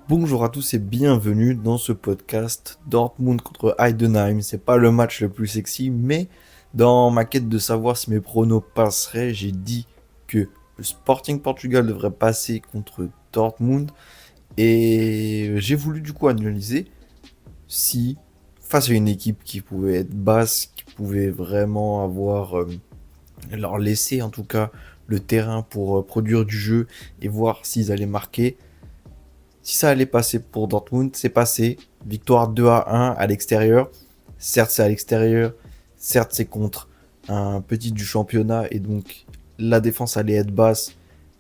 Bonjour à tous et bienvenue dans ce podcast Dortmund contre Heidenheim. C'est pas le match le plus sexy, mais dans ma quête de savoir si mes pronos passeraient, j'ai dit que le Sporting Portugal devrait passer contre Dortmund et j'ai voulu du coup analyser si face à une équipe qui pouvait être basse, qui pouvait vraiment avoir leur laisser en tout cas le terrain pour produire du jeu et voir s'ils allaient marquer. Si ça allait passer pour Dortmund, c'est passé. Victoire 2-1 à l'extérieur. Certes, c'est à l'extérieur. Certes, c'est contre un petit du championnat. Et donc, la défense allait être basse.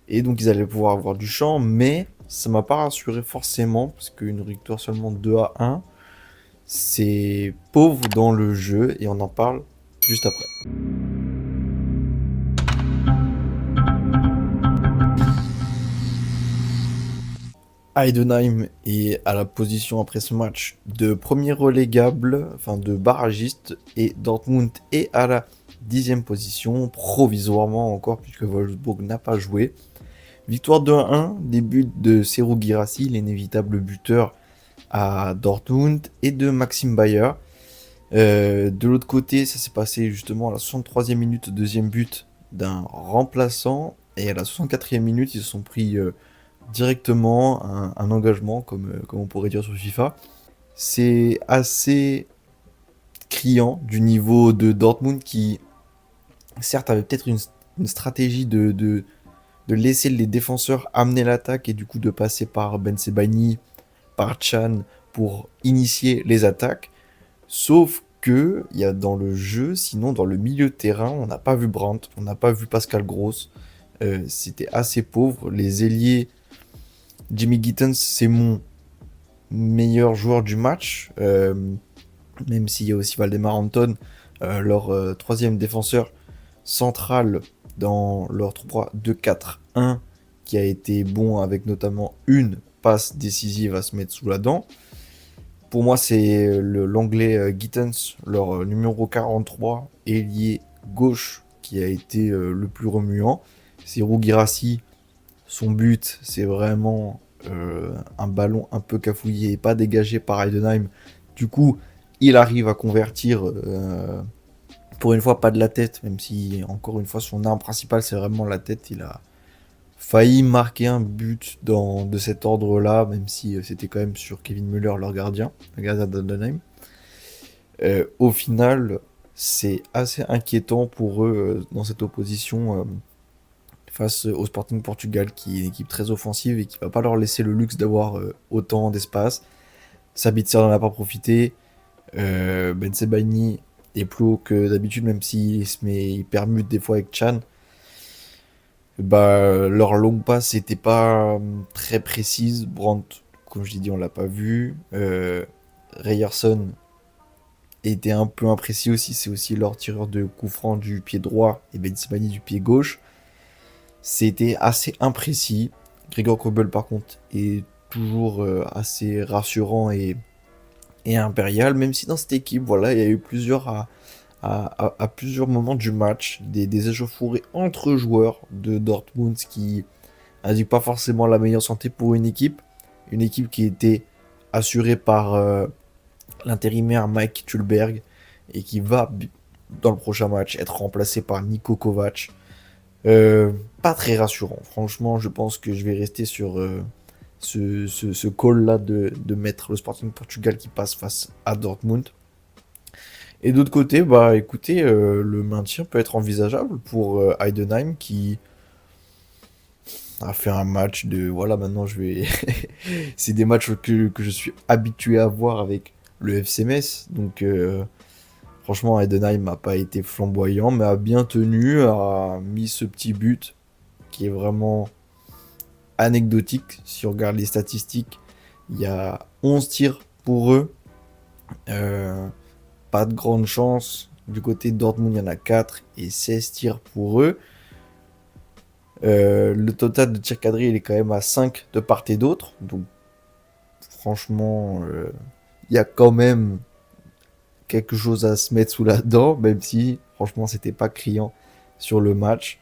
Et donc, ils allaient pouvoir avoir du champ. Mais ça m'a pas rassuré forcément. Parce qu'une victoire seulement 2-1, c'est pauvre dans le jeu. Et on en parle juste après. Heidenheim est à la position après ce match de premier relégable, enfin de barragiste, et Dortmund est à la 10e position, provisoirement encore, puisque Wolfsburg n'a pas joué. Victoire 2-1, début de Serhou Guirassy, l'inévitable buteur à Dortmund, et de Maxime Bayer. De l'autre côté, ça s'est passé justement à la 63e minute, deuxième but d'un remplaçant, et à la 64e minute, ils se sont pris directement un engagement, comme on pourrait dire sur FIFA. C'est assez criant du niveau de Dortmund qui, certes, avait peut-être une stratégie de laisser les défenseurs amener l'attaque et du coup de passer par Ben Sebaini, par Chan pour initier les attaques. Sauf que il y a dans le jeu, sinon dans le milieu de terrain, on n'a pas vu Brandt, on n'a pas vu Pascal Gross. C'était assez pauvre. Les ailiers, Jimmy Gittens, c'est mon meilleur joueur du match, même s'il y a aussi Valdemar Anton, leur troisième défenseur central dans leur 3-2-4-1, qui a été bon avec notamment une passe décisive à se mettre sous la dent. Pour moi, c'est l'anglais Gittens, leur numéro 43, ailier gauche, qui a été le plus remuant. C'est Girassi. Son but, c'est vraiment un ballon un peu cafouillé et pas dégagé par Heidenheim. Du coup, il arrive à convertir, pour une fois, pas de la tête, même si, encore une fois, son arme principale, c'est vraiment la tête. Il a failli marquer un but de cet ordre-là, même si c'était quand même sur Kevin Müller, leur gardien, le gardien d'Heidenheim. Au final, c'est assez inquiétant pour eux dans cette opposition. Face au Sporting Portugal, qui est une équipe très offensive et qui va pas leur laisser le luxe d'avoir autant d'espace. Sabitzer n'en a pas profité. Ben Sebaini est plus haut que d'habitude, même il permute des fois avec Chan. Bah, leur longue passe n'était pas très précise. Brandt, comme je l'ai dit, on l'a pas vu. Ryerson était un peu imprécis aussi. C'est aussi leur tireur de coup franc du pied droit et Ben Sebaini du pied gauche. C'était assez imprécis. Gregor Kobel, par contre, est toujours assez rassurant et impérial, même si dans cette équipe, voilà, il y a eu à plusieurs moments du match des échauffourées entre joueurs de Dortmund, ce qui indique pas forcément la meilleure santé pour une équipe qui était assurée par l'intérimaire Mike Tulberg et qui va dans le prochain match être remplacé par Niko Kovac. Pas très rassurant. Franchement, je pense que je vais rester sur ce call-là de mettre le Sporting Portugal qui passe face à Dortmund. Et d'autre côté, bah écoutez, le maintien peut être envisageable pour Heidenheim qui a fait un match de... Voilà, maintenant je vais... C'est des matchs que je suis habitué à voir avec le FC Metz. Donc franchement, Heidenheim n'a pas été flamboyant, mais a bien tenu, a mis ce petit but qui est vraiment anecdotique. Si on regarde les statistiques, il y a 11 tirs pour eux. Euh, Pas de grande chance. Du côté de Dortmund, il y en a 4 et 16 tirs pour eux. Le total de tirs cadrés, il est quand même à 5 de part et d'autre. Donc, franchement, il y a quand même quelque chose à se mettre sous la dent, même si, franchement, c'était pas criant sur le match.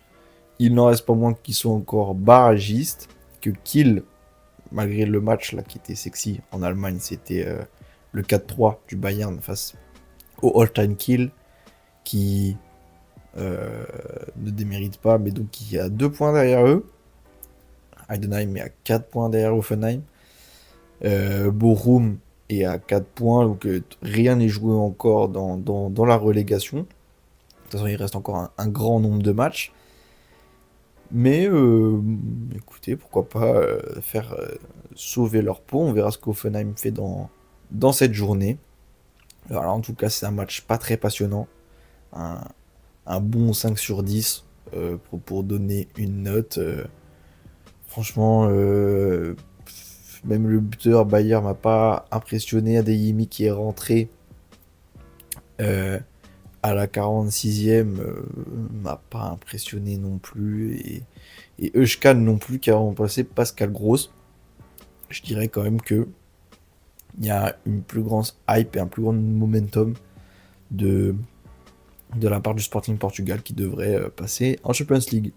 Il n'en reste pas moins qu'ils sont encore barragistes, que Kiel malgré le match là qui était sexy en Allemagne, c'était le 4-3 du Bayern face au all-time kill qui ne démérite pas, mais donc qui a 2 points derrière eux. Heidenheim est à 4 points derrière Offenheim. Bochum est à 4 points, donc rien n'est joué encore dans la relégation. De toute façon, il reste encore un grand nombre de matchs. Mais écoutez, pourquoi pas faire sauver leur peau. On verra ce qu'Offenheim fait dans cette journée. Alors, en tout cas, c'est un match pas très passionnant. Un, un bon 5 sur 10 pour donner une note. Franchement, même le buteur Bayer m'a pas impressionné. Adeyemi qui est rentré euh, à la 46e m'a pas impressionné non plus. Et Euskal non plus qui a remplacé Pascal Gross. Je dirais quand même que il y a une plus grande hype et un plus grand momentum de la part du Sporting Portugal qui devrait passer en Champions League.